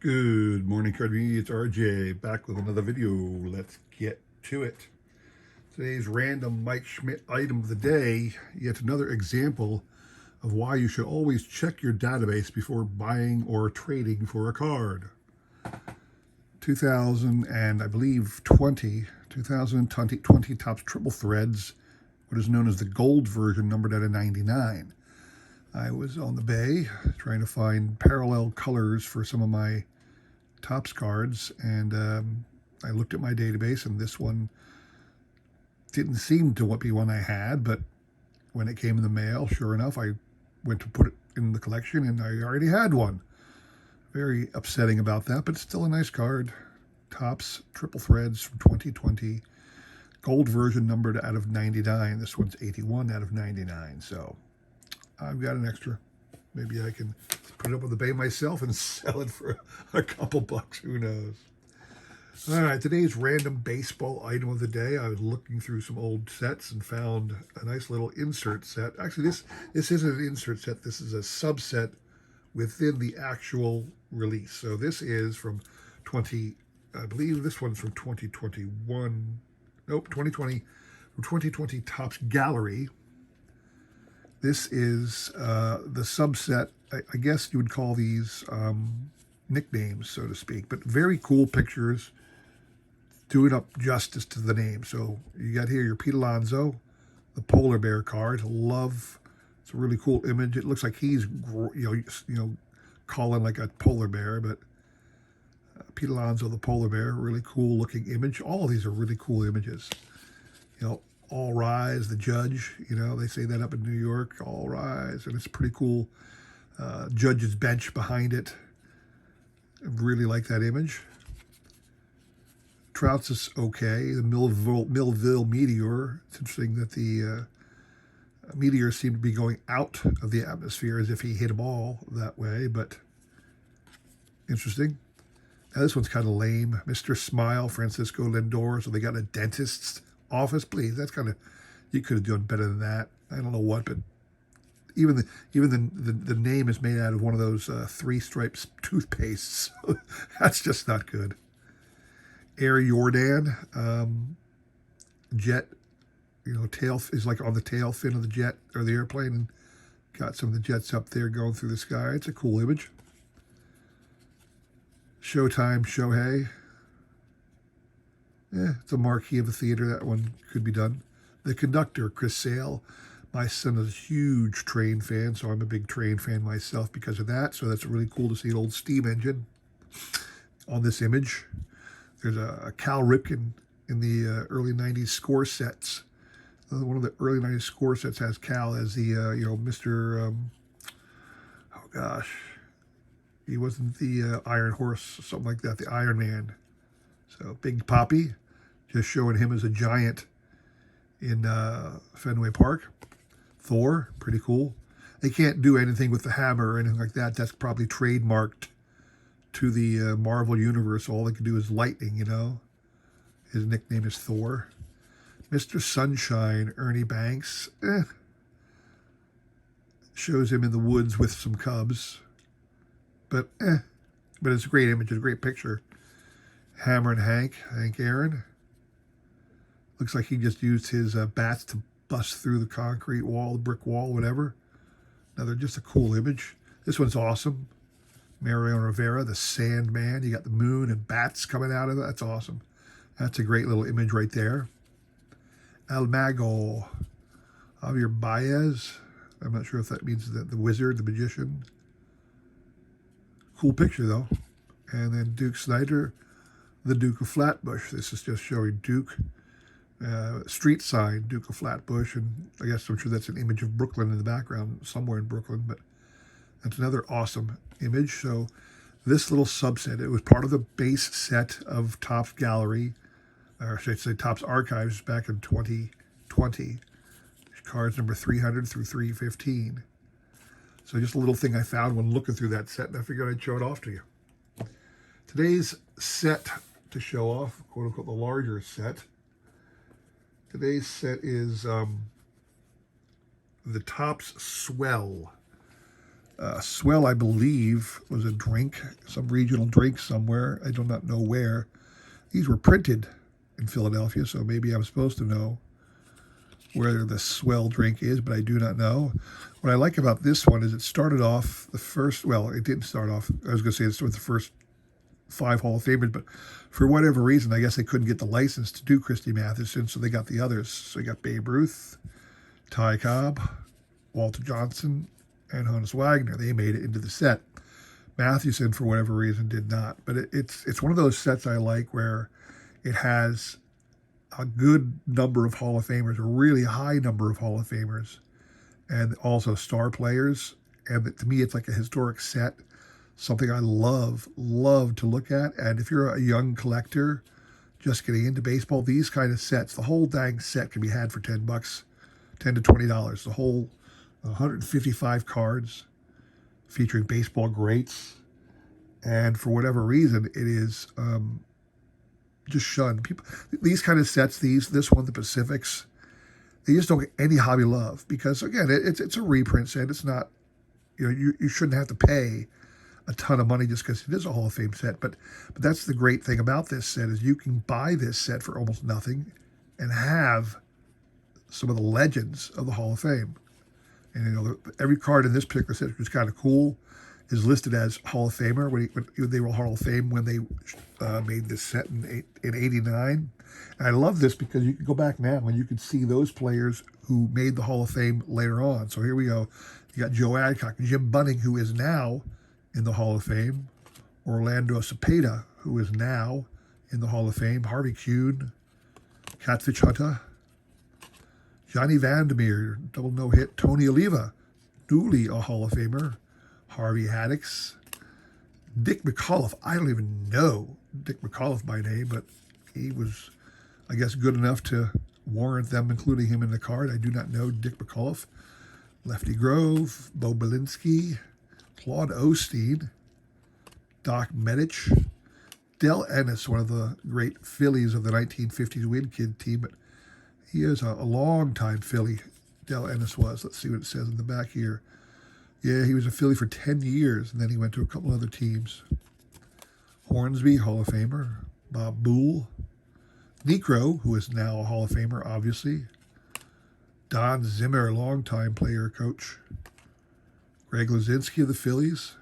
Good morning, Card Media. It's RJ back with another video. Let's get to it. Today's random Mike Schmidt item of the day, yet another example of why you should always check your database before buying or trading for a card. 2000 and I believe 2020 Topps Triple Threads, what is known as the gold version, numbered out of 99. I was on the bay trying to find parallel colors for some of my Topps cards, and I looked at my database, and this one didn't seem to be one I had, but when it came in the mail, sure enough, I went to put it in the collection, and I already had one. Very upsetting about that, but still a nice card. Topps Triple Threads from 2020. Gold version numbered out of 99. This one's 81 out of 99, so I've got an extra. Maybe I can put it up on the bay myself and sell it for a couple bucks. Who knows? All right, today's random baseball item of the day. I was looking through some old sets and found a nice little insert set. Actually, this isn't an insert set. This is a subset within the actual release. So this is from I believe this one's from 2021. Nope, 2020, from 2020 Topps Gallery. This is the subset. I guess you would call these nicknames, so to speak, but very cool pictures, doing up justice to the name. So you got here your Pete Alonso, the polar bear card. It's a really cool image. It looks like he's calling like a polar bear, but Pete Alonso, the polar bear, really cool looking image. All of these are really cool images. All rise, the judge, they say that up in New York, all rise, and it's pretty cool. Judge's bench behind it. I really like that image. Trout's is okay. The Millville Meteor, it's interesting that the meteors seem to be going out of the atmosphere as if he hit a ball that way, but interesting. Now this one's kind of lame. Mr. Smile, Francisco Lindor, so they got a dentist's office. Please, that's kind of, you could have done better than that. I don't know what, but even the name is made out of one of those three stripes toothpastes. So that's just not good. Air Jordan, jet, tail is like on the tail fin of the jet or the airplane, and got some of the jets up there going through the sky. It's a cool image. Showtime Shohei. It's a marquee of a theater. That one could be done. The Conductor, Chris Sale. My son is a huge train fan, so I'm a big train fan myself because of that. So that's really cool to see an old steam engine on this image. There's a Cal Ripken in the early 90s score sets. One of the early 90s score sets has Cal as the, Mr. Oh, gosh. He wasn't the Iron Horse, something like that, the Iron Man. So Big Poppy, just showing him as a giant in Fenway Park. Thor, pretty cool. They can't do anything with the hammer or anything like that. That's probably trademarked to the Marvel Universe. All they can do is lightning, His nickname is Thor. Mr. Sunshine, Ernie Banks. Shows him in the woods with some cubs. But it's a great image, a great picture. Hammer and Hank Aaron. Looks like he just used his bats to bust through the concrete wall, the brick wall, whatever. Another just a cool image. This one's awesome. Mariano Rivera, the Sandman. You got the moon and bats coming out of it. That's awesome. That's a great little image right there. El Mago, Javier Baez. I'm not sure if that means the wizard, the magician. Cool picture, though. And then Duke Snyder, the Duke of Flatbush. This is just showing Duke. Street sign, Duke of Flatbush, and I guess I'm sure that's an image of Brooklyn in the background, somewhere in Brooklyn, but that's another awesome image. So this little subset, it was part of the base set of Topps Gallery, or I should say Topps Archives back in 2020. Cards number 300 through 315. So just a little thing I found when looking through that set, and I figured I'd show it off to you. Today's set to show off, quote unquote, the larger set. Today's set is the Topps Swell. Swell, I believe, was a drink, some regional drink somewhere. I do not know where. These were printed in Philadelphia, so maybe I'm supposed to know where the Swell drink is, but I do not know. What I like about this one is it started off the first, well, it didn't start off, I was going to say it's with the first 5 Hall of Famers, but for whatever reason, I guess they couldn't get the license to do Christy Mathewson, so they got the others. So you got Babe Ruth, Ty Cobb, Walter Johnson, and Honus Wagner. They made it into the set. Mathewson, for whatever reason, did not. But it's one of those sets I like where it has a good number of Hall of Famers, a really high number of Hall of Famers, and also star players. And to me, it's like a historic set, something I love to look at. And if you're a young collector just getting into baseball, these kind of sets, the whole dang set can be had for $10, $10 to $20. The whole 155 cards featuring baseball greats. And for whatever reason, it is just shunned. People, these kind of sets, this one, the Pacifics, they just don't get any hobby love because, again, it's a reprint set. It's not, you shouldn't have to pay a ton of money just because it is a Hall of Fame set. But that's the great thing about this set is you can buy this set for almost nothing and have some of the legends of the Hall of Fame. And every card in this particular set, which is kind of cool, is listed as Hall of Famer. When they were Hall of Fame when they made this set in '89. And I love this because you can go back now and you can see those players who made the Hall of Fame later on. So here we go. You got Joe Adcock, Jim Bunning, who is now in the Hall of Fame, Orlando Cepeda, who is now in the Hall of Fame, Harvey Kuhn, Catfish Hunter, Johnny Vandermeer, double no-hit, Tony Oliva, newly a Hall of Famer, Harvey Haddix, Dick McAuliffe. I don't even know Dick McAuliffe by name, but he was, I guess, good enough to warrant them including him in the card. I do not know Dick McAuliffe. Lefty Grove, Bo Belinsky, Claude Osteen, Doc Medich, Del Ennis, one of the great Phillies of the 1950s Win Kid team, but he is a long-time Philly, Del Ennis was. Let's see what it says in the back here. Yeah, he was a Philly for 10 years, and then he went to a couple other teams. Hornsby, Hall of Famer. Bob Boole. Necro, who is now a Hall of Famer, obviously. Don Zimmer, longtime player coach. Greg Luzinski of the Phillies.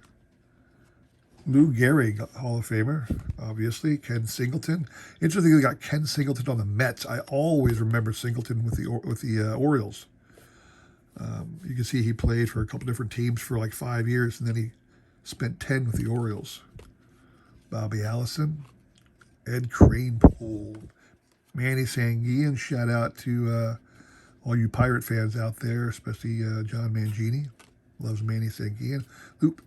Lou Gehrig, Hall of Famer, obviously. Ken Singleton. Interestingly, they got Ken Singleton on the Mets. I always remember Singleton with the Orioles. You can see he played for a couple different teams for like 5 years, and then he spent 10 with the Orioles. Bobby Allison, Ed Kranepool, Manny Sanguillen. Shout out to all you Pirate fans out there, especially John Mangini. Loves Manny Sanguillen. Luke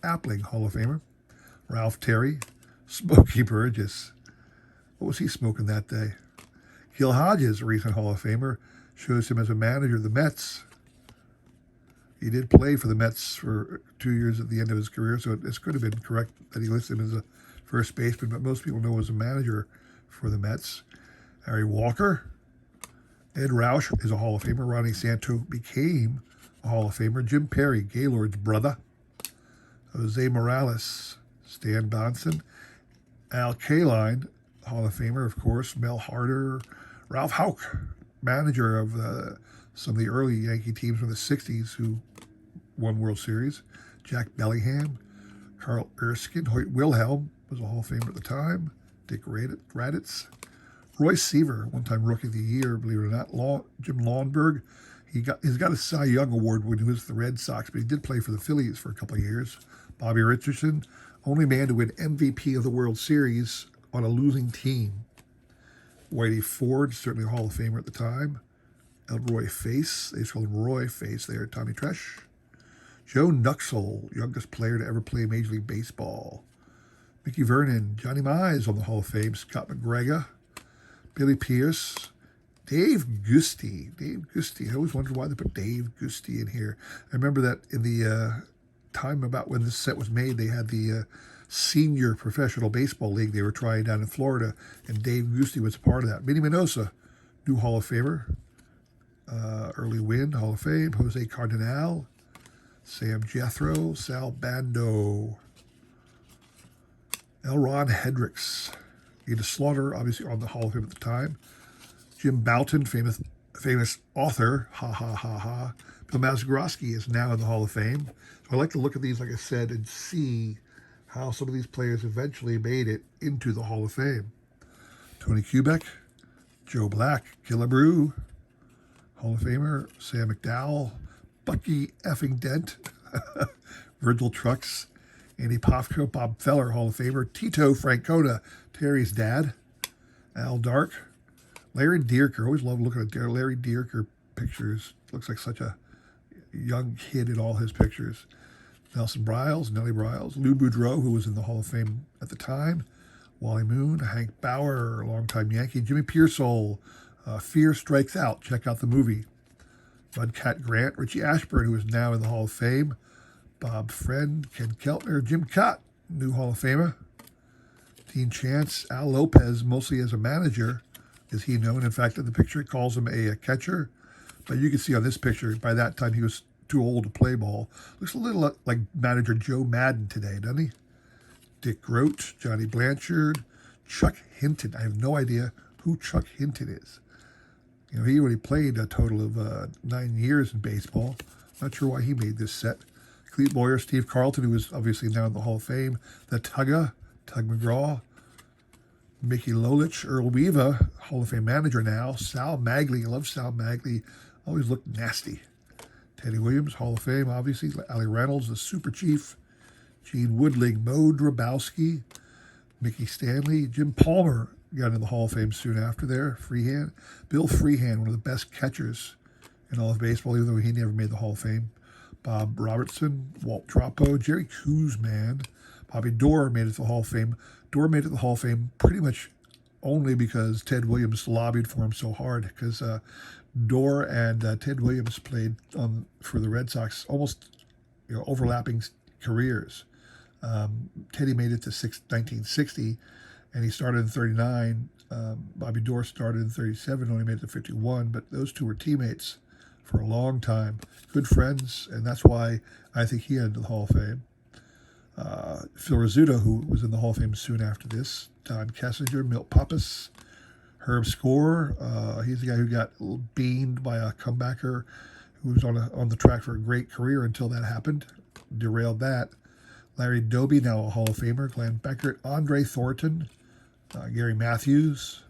Appling, Hall of Famer. Ralph Terry. Smokey Burgess. What was he smoking that day? Gil Hodges, recent Hall of Famer, shows him as a manager of the Mets. He did play for the Mets for 2 years at the end of his career, so this could have been correct that he listed him as a first baseman, but most people know him as a manager for the Mets. Harry Walker. Ed Roush is a Hall of Famer. Ronnie Santo became a Hall of Famer. Jim Perry, Gaylord's brother. Jose Morales, Stan Bonson. Al Kaline, Hall of Famer, of course. Mel Harder. Ralph Houck, manager of some of the early Yankee teams from the 60s who won World Series. Jack Bellingham, Carl Erskine, Hoyt Wilhelm was a Hall of Famer at the time. Dick Raditz. Roy Seaver, one-time Rookie of the Year, believe it or not. Jim Lawnberg, he's got a Cy Young Award when he was with the Red Sox, but he did play for the Phillies for a couple of years. Bobby Richardson, only man to win MVP of the World Series on a losing team. Whitey Ford, certainly a Hall of Famer at the time. Elroy Face, they called him Roy Face there. Tommy Tresh. Joe Nuxhall, youngest player to ever play Major League Baseball. Mickey Vernon, Johnny Mize on the Hall of Fame. Scott McGregor, Billy Pierce, Dave Giusti. I always wondered why they put Dave Giusti in here. I remember that in the time about when this set was made, they had the Senior Professional Baseball League they were trying down in Florida, and Dave Giusti was a part of that. Minnie Minosa, new Hall of Famer. Early Win, Hall of Fame. Jose Cardinal, Sam Jethro, Sal Bando, L. Ron Hendricks, Ada Slaughter, obviously on the Hall of Fame at the time. Jim Bouton, famous author, ha ha ha ha. Bill Mazeroski is now in the Hall of Fame. So I like to look at these, like I said, and see how some of these players eventually made it into the Hall of Fame. Tony Kubek, Joe Black, Killebrew, Hall of Famer, Sam McDowell, Bucky effing Dent, Virgil Trucks, Andy Pofko, Bob Feller, Hall of Famer, Tito Francona, Terry's dad, Al Dark, Larry Dierker. Always love looking at Larry Dierker pictures. Looks like such a young kid in all his pictures. Nelson Bryles, Nellie Bryles, Lou Boudreau, who was in the Hall of Fame at the time, Wally Moon, Hank Bauer, longtime Yankee, Jimmy Pearsall, Fear Strikes Out. Check out the movie. Bud Grant, Richie Ashburn, who is now in the Hall of Fame, Bob Friend, Ken Keltner, Jim Cott, new Hall of Famer, Dean Chance, Al Lopez, mostly as a manager, is he known. In fact, in the picture, it calls him a catcher. But you can see on this picture, by that time, he was too old to play ball. Looks a little like manager Joe Madden today, doesn't he? Dick Groat, Johnny Blanchard, Chuck Hinton. I have no idea who Chuck Hinton is. You know, he already played a total of 9 years in baseball. Not sure why he made this set. Clete Boyer, Steve Carlton, who is obviously now in the Hall of Fame. The Tugga, Tug McGraw, Mickey Lolich, Earl Weaver, Hall of Fame manager now. Sal Magley, I love Sal Magley. Always looked nasty. Teddy Williams, Hall of Fame, obviously. Allie Reynolds, the Super Chief. Gene Woodling, Mo Drabowski, Mickey Stanley. Jim Palmer got into the Hall of Fame soon after there. Freehand. Bill Freehand, one of the best catchers in all of baseball, even though he never made the Hall of Fame. Bob Robertson, Walt Troppo, Jerry Koosman, Bobby Doerr made it to the Hall of Fame. Doerr made it to the Hall of Fame pretty much only because Ted Williams lobbied for him so hard, because Doerr and Ted Williams played for the Red Sox almost overlapping careers. Teddy made it to 1960, and he started in 39. Bobby Doerr started in 37, only made it to 51, but those two were teammates for a long time. Good friends, and that's why I think he entered the Hall of Fame. Phil Rizzuto, who was in the Hall of Fame soon after this. Don Kessinger, Milt Pappas, Herb Score. He's the guy who got beaned by a comebacker who was on the track for a great career until that happened. Derailed that. Larry Doby, now a Hall of Famer. Glenn Beckert, Andre Thornton, Gary Matthews,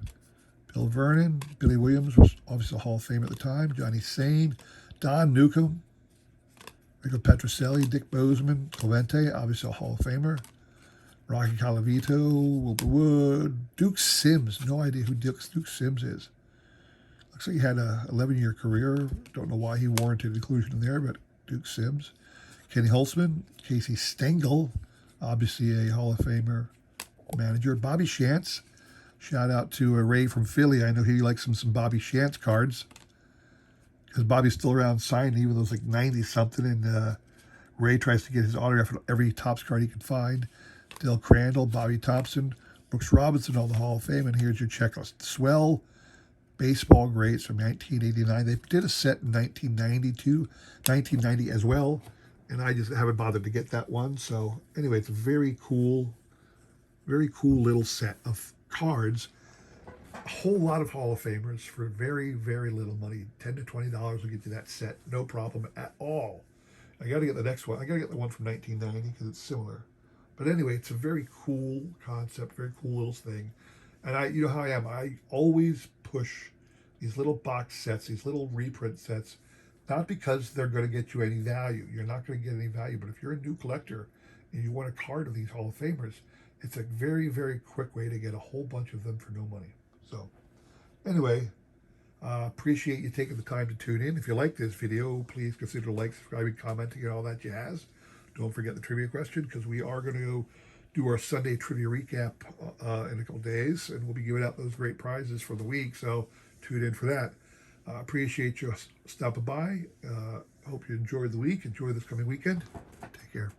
Bill Vernon. Billy Williams was obviously a Hall of Fame at the time. Johnny Sane, Don Newcomb, Rico Petrocelli, Dick Bozeman, Clemente, obviously a Hall of Famer. Rocky Calavito, Wilbur Wood, Duke Sims. No idea who Duke Sims is. Looks like he had an 11-year career. Don't know why he warranted inclusion in there, but Duke Sims. Kenny Holtzman, Casey Stengel, obviously a Hall of Famer manager. Bobby Shantz. Shout out to Ray from Philly. I know he likes some Bobby Shantz cards, because Bobby's still around signing, even though it's like 90-something, and Ray tries to get his autograph on every Topps card he can find. Dale Crandall, Bobby Thompson, Brooks Robinson, all the Hall of Fame, and here's your checklist. Swell Baseball Greats from 1989. They did a set in 1990 as well, and I just haven't bothered to get that one. So anyway, it's a very cool little set of cards. A whole lot of Hall of Famers for very, very little money. $10 to $20 will get you that set, no problem at all. I got to get the next one. I got to get the one from 1990 because it's similar. But anyway, it's a very cool concept, very cool little thing. And you know how I am. I always push these little box sets, these little reprint sets, not because they're going to get you any value. You're not going to get any value. But if you're a new collector and you want a card of these Hall of Famers, it's a very, very quick way to get a whole bunch of them for no money. So anyway, appreciate you taking the time to tune in. If you like this video, please consider liking, subscribing, commenting, and all that jazz. Don't forget the trivia question, because we are going to do our Sunday trivia recap in a couple days, and we'll be giving out those great prizes for the week, so tune in for that. Appreciate you stopping by. Hope you enjoyed the week. Enjoy this coming weekend. Take care.